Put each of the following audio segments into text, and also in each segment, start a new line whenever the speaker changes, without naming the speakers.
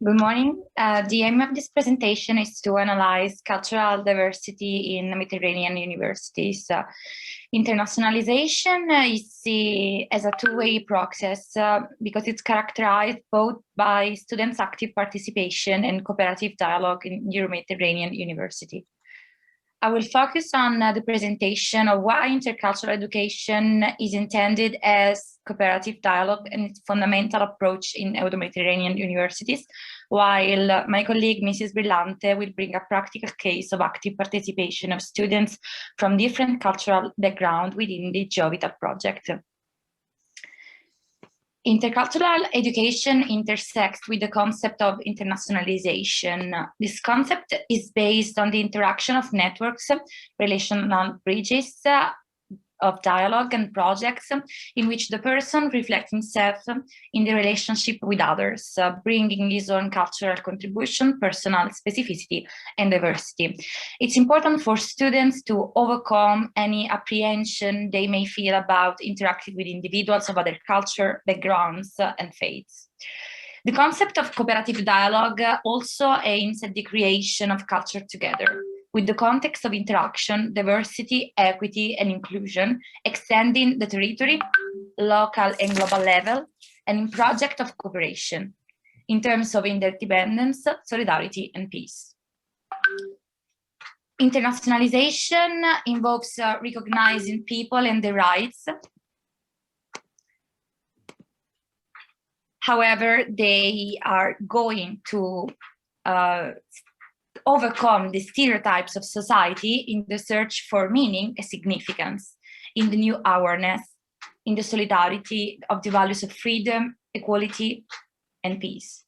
Good morning. The aim of this presentation is to analyze cultural diversity in Mediterranean universities. Internationalization is seen as a two-way process because it's characterized both by students' active participation and cooperative dialogue in EuroMediterranean University. I will focus on the presentation of why intercultural education is intended as cooperative dialogue and its fundamental approach in Euro-Mediterranean universities, while my colleague, Mrs. Brillante, will bring a practical case of active participation of students from different cultural backgrounds within the JOVITAL project. Intercultural education intersects with the concept of internationalization. This concept is based on the interaction of networks, relational bridges of dialogue and projects in which the person reflects himself in the relationship with others, bringing his own cultural contribution, personal specificity, and diversity. It's important for students to overcome any apprehension they may feel about interacting with individuals of other culture, backgrounds, and faiths. The concept of cooperative dialogue also aims at the creation of culture together, with the context of interaction, diversity, equity, and inclusion, extending the territory, local and global level, and in project of cooperation, in terms of interdependence, solidarity, and peace. Internationalization involves recognizing people and their rights. However, they are going to overcome the stereotypes of society in the search for meaning and significance, in the new awareness, in the solidarity of the values of freedom, equality, and peace.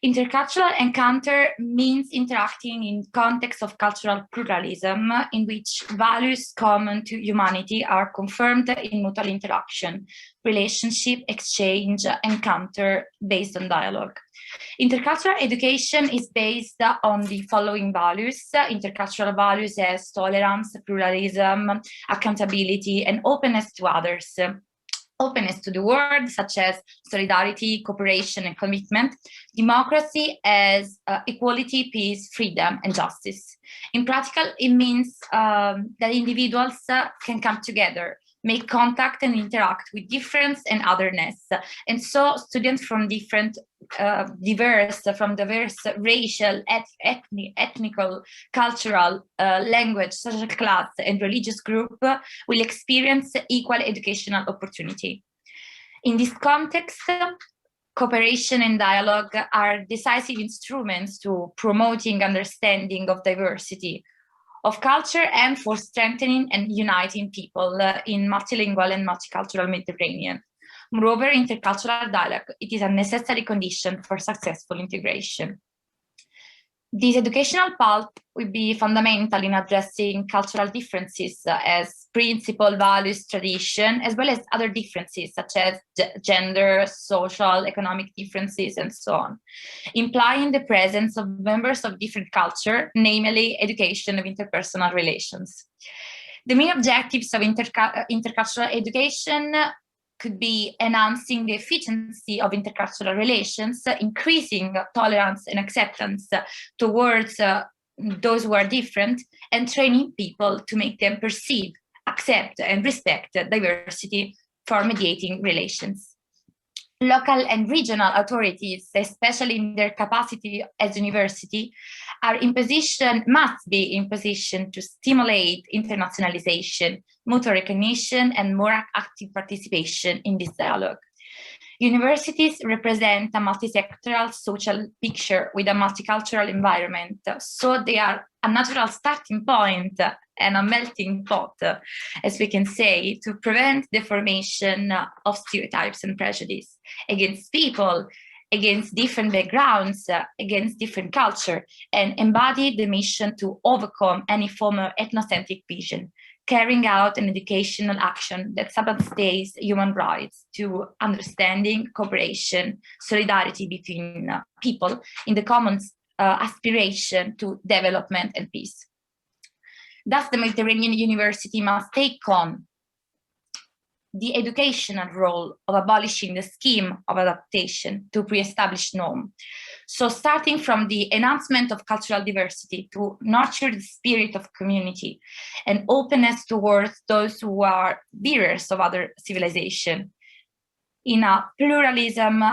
Intercultural encounter means interacting in context of cultural pluralism in which values common to humanity are confirmed in mutual interaction, relationship, exchange, encounter based on dialogue. Intercultural education is based on the following values: intercultural values as tolerance, pluralism, accountability, and openness to others. Openness to the world, such as solidarity, cooperation, and commitment. Democracy as equality, peace, freedom, and justice. In practical, it means that individuals can come together, make contact and interact with difference and otherness. And so students from diverse racial, ethnical, cultural, language, social class, and religious group will experience equal educational opportunity. In this context, cooperation and dialogue are decisive instruments to promoting understanding of diversity of culture and for strengthening and uniting people in multilingual and multicultural Mediterranean. Moreover, intercultural dialogue, it is a necessary condition for successful integration. This educational path will be fundamental in addressing cultural differences as principle, values, tradition, as well as other differences such as gender, social, economic differences, and so on, implying the presence of members of different culture, namely education of interpersonal relations. The main objectives of intercultural education could be enhancing the efficiency of intercultural relations, increasing tolerance and acceptance towards those who are different, and training people to make them perceive, accept, and respect diversity for mediating relations. Local and regional authorities, especially in their capacity as university, must be in position to stimulate internationalization, mutual recognition, and more active participation in this dialogue. Universities represent a multisectoral social picture with a multicultural environment, so they are a natural starting point and a melting pot, as we can say, to prevent the formation of stereotypes and prejudice against people, against different backgrounds, against different culture, and embody the mission to overcome any form of ethnocentric vision, carrying out an educational action that substantiates human rights to understanding, cooperation, solidarity between people in the common aspiration to development and peace. Thus, the Mediterranean University must take on the educational role of abolishing the scheme of adaptation to pre-established norm. So starting from the enhancement of cultural diversity to nurture the spirit of community and openness towards those who are bearers of other civilization, in a pluralism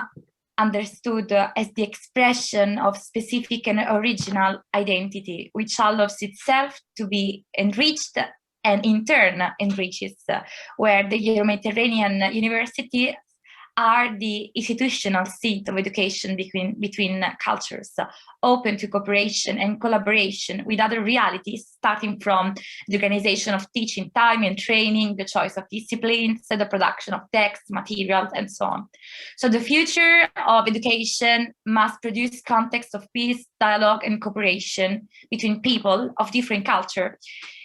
understood as the expression of specific and original identity, which allows itself to be enriched and in turn enriches, where the EuroMediterranean Universities are the institutional seat of education between cultures, open to cooperation and collaboration with other realities, starting from the organization of teaching time and training, the choice of disciplines, the production of texts, materials, and so on. So the future of education must produce contexts of peace, dialogue, and cooperation between people of different culture,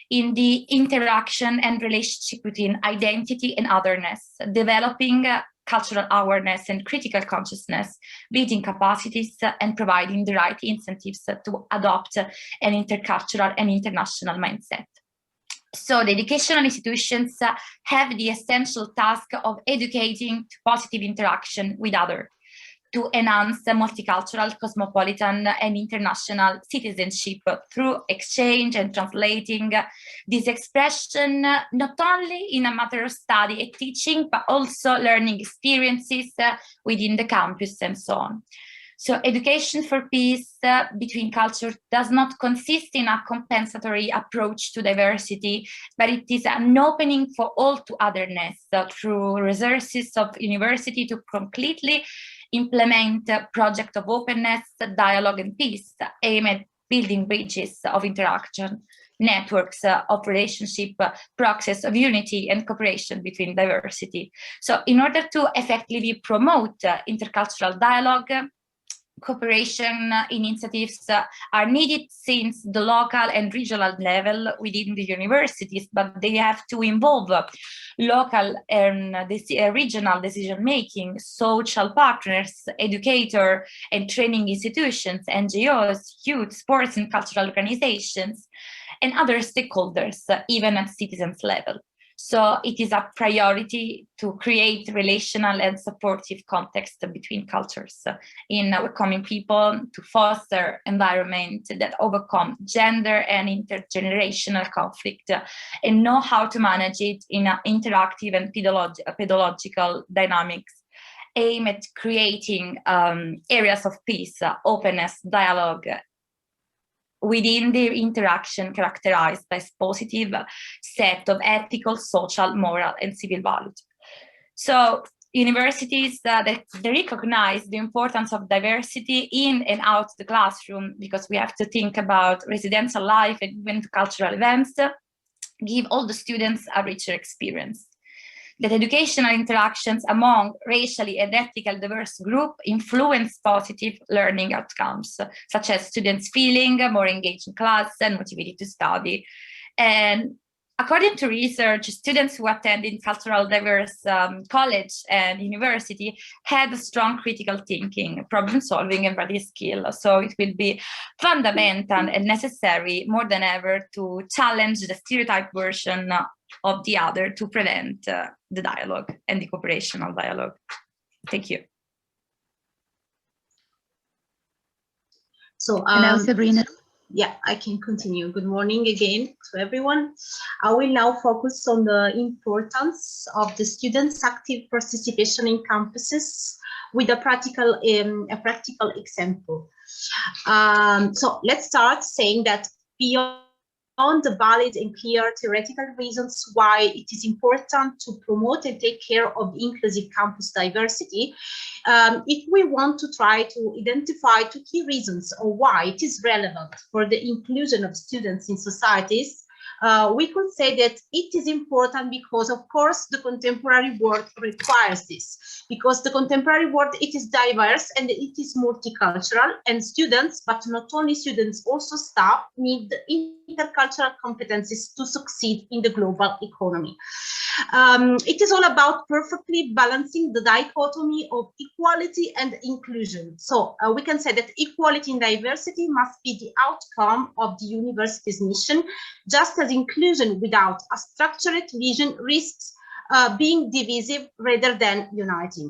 in the interaction and relationship between identity and otherness, developing cultural awareness and critical consciousness, building capacities, and providing the right incentives to adopt an intercultural and international mindset. So the educational institutions have the essential task of educating to positive interaction with others, to enhance multicultural, cosmopolitan, and international citizenship through exchange and translating this expression not only in a matter of study and teaching, but also learning experiences within the campus and so on. So education for peace between cultures does not consist in a compensatory approach to diversity, but it is an opening for all to otherness through resources of university to completely implement a project of openness, dialogue, and peace, aimed at building bridges of interaction, networks of relationship, process of unity and cooperation between diversity. So in order to effectively promote intercultural dialogue, cooperation initiatives are needed since the local and regional level within the universities, but they have to involve local and regional decision-making, social partners, educator and training institutions, NGOs, youth, sports and cultural organizations, and other stakeholders, even at citizens level. So it is a priority to create relational and supportive context between cultures in welcoming people, to foster environment that overcome gender and intergenerational conflict and know how to manage it in an interactive and pedagogical dynamics, aim at creating areas of peace, openness, dialogue, within their interaction characterized by a positive set of ethical, social, moral, and civil values. So universities they recognize the importance of diversity in and out the classroom, because we have to think about residential life and even cultural events, give all the students a richer experience. That educational interactions among racially and ethnically diverse groups influence positive learning outcomes, such as students feeling more engaged in class and motivated to study. And according to research, students who attended cultural diverse college and university had strong critical thinking, problem solving, and various skills. So it will be fundamental and necessary more than ever to challenge the stereotype version of the other to prevent the dialogue and the cooperational dialogue. Thank you.
So
now Sabrina.
Yeah, I can continue. Good morning again to everyone. I will now focus on the importance of the students' active participation in campuses with a practical example. So let's start saying that beyond the valid and clear theoretical reasons why it is important to promote and take care of inclusive campus diversity, if we want to try to identify two key reasons of why it is relevant for the inclusion of students in societies, we could say that it is important because, of course, the contemporary world requires this, because the contemporary world, it is diverse and it is multicultural, and students, but not only students, also staff, need intercultural competencies to succeed in the global economy. It is all about perfectly balancing the dichotomy of equality and inclusion. So we can say that equality and diversity must be the outcome of the university's mission, just as inclusion without a structured vision risks being divisive rather than uniting.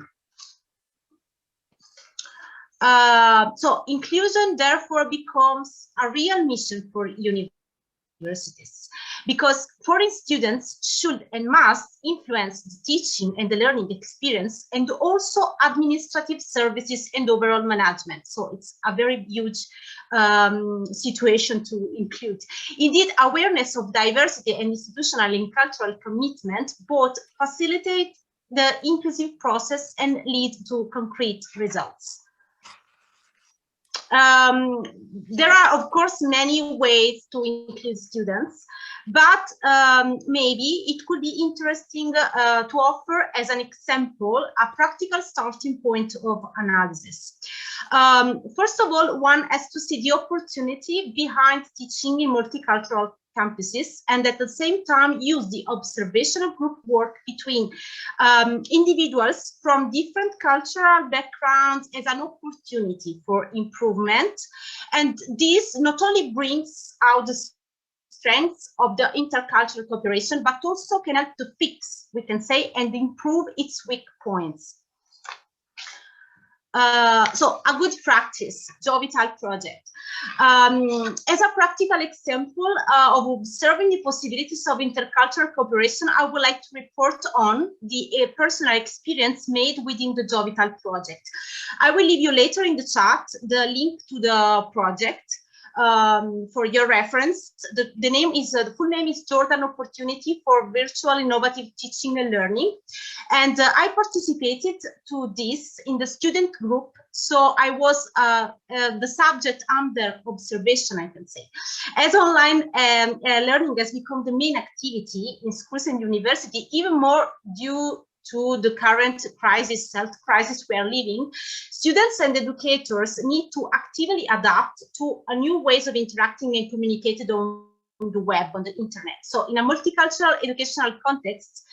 So inclusion therefore becomes a real mission for universities, because foreign students should and must influence the teaching and the learning experience, and also administrative services and overall management. So it's a very huge situation to include. Indeed, awareness of diversity and institutional and cultural commitment both facilitate the inclusive process and lead to concrete results. There are, of course, many ways to include students, but maybe it could be interesting to offer as an example a practical starting point of analysis. First of all, one has to see the opportunity behind teaching in multicultural campuses, and at the same time use the observational group work between individuals from different cultural backgrounds as an opportunity for improvement. And this not only brings out the strengths of the intercultural cooperation, but also can help to fix, we can say, and improve its weak points. So a good practice, JOVITAL project. As a practical example of observing the possibilities of intercultural cooperation, I would like to report on the personal experience made within the JOVITAL project. I will leave you later in the chat the link to the project for your reference. The name is, the full name is Jordan Opportunity for Virtual Innovative Teaching and Learning. And I participated to this in the student group. So I was the subject under observation, I can say. As online learning has become the main activity in schools and university, even more due to the current crisis, health crisis we are living, students and educators need to actively adapt to a new ways of interacting and communicating on the web, on the internet. So in a multicultural educational context,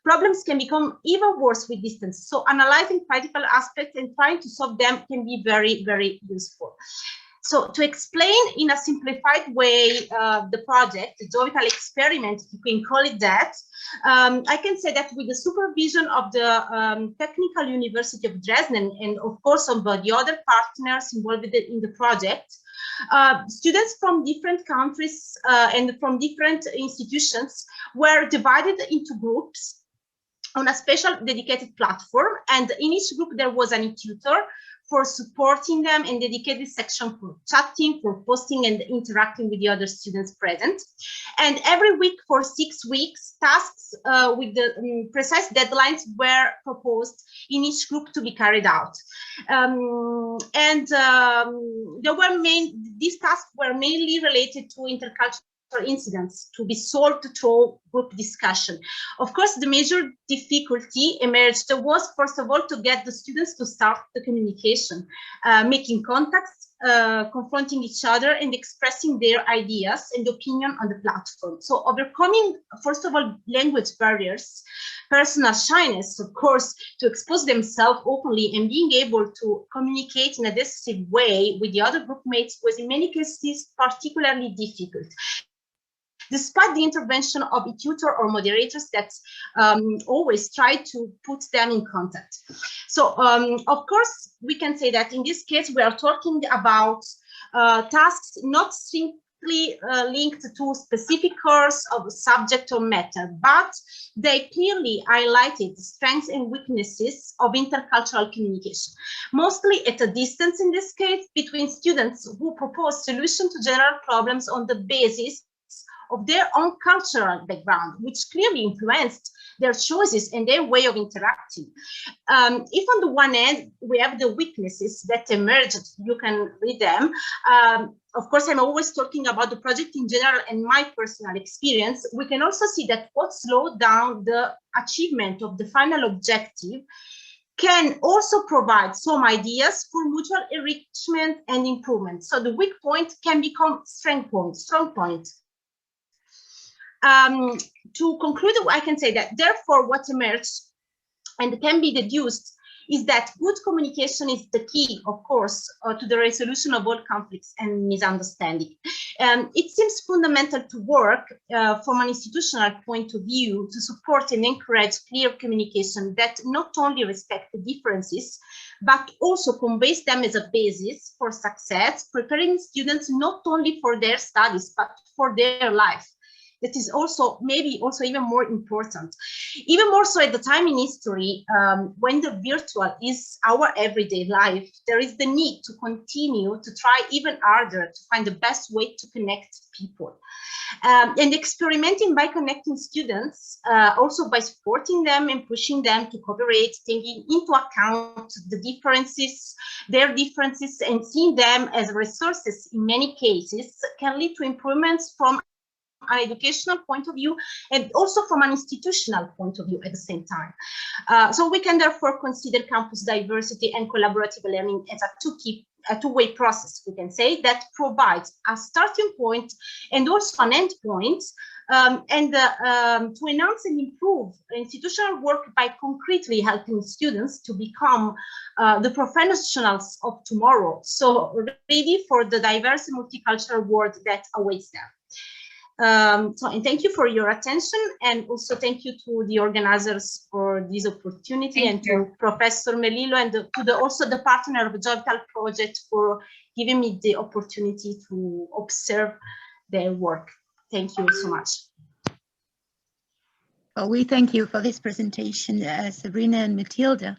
problems can become even worse with distance. So analyzing practical aspects and trying to solve them can be very, very useful. So to explain in a simplified way the project, the JOVITAL experiment, you can call it that, I can say that with the supervision of the Technical University of Dresden and of course of the other partners involved in the project, students from different countries and from different institutions were divided into groups on a special dedicated platform, and in each group there was a tutor for supporting them and dedicated section for chatting, for posting and interacting with the other students present. And every week for 6 weeks, tasks with the precise deadlines were proposed in each group to be carried out. These tasks were mainly related to intercultural incidents to be solved through group discussion. Of course, the major difficulty emerged was, first of all, to get the students to start the communication, making contacts, confronting each other and expressing their ideas and opinion on the platform. So overcoming, first of all, language barriers, personal shyness, of course, to expose themselves openly and being able to communicate in a decisive way with the other group mates was in many cases particularly difficult, despite the intervention of a tutor or moderators that always try to put them in contact. So, of course, we can say that in this case, we are talking about tasks not simply linked to specific course of subject or matter, but they clearly highlighted the strengths and weaknesses of intercultural communication, mostly at a distance in this case between students who propose solutions to general problems on the basis of their own cultural background, which clearly influenced their choices and their way of interacting. If on the one end, we have the weaknesses that emerged, you can read them. Of course, I'm always talking about the project in general and my personal experience. We can also see that what slowed down the achievement of the final objective can also provide some ideas for mutual enrichment and improvement. So the weak point can become strong point. To conclude, I can say that therefore what emerged and can be deduced is that good communication is the key, of course, to the resolution of all conflicts and misunderstanding. It seems fundamental to work from an institutional point of view to support and encourage clear communication that not only respects the differences, but also conveys them as a basis for success, preparing students not only for their studies, but for their life. That is also maybe also even more important, even more so at the time in history when the virtual is our everyday life. There is the need to continue to try even harder to find the best way to connect people, and experimenting by connecting students, also by supporting them and pushing them to cooperate, taking into account the differences, their differences, and seeing them as resources in many cases can lead to improvements from an educational point of view and also from an institutional point of view at the same time. So we can therefore consider campus diversity and collaborative learning as a two-way process, we can say, that provides a starting point and also an end point, to enhance and improve institutional work by concretely helping students to become the professionals of tomorrow, so ready for the diverse and multicultural world that awaits them. And thank you for your attention, and also thank you to the organizers for this opportunity, and to Professor Melillo, and also the partner of the JOVITAL project for giving me the opportunity to observe their work. Thank you so much.
Well, we thank you for this presentation, Sabrina and Matilde.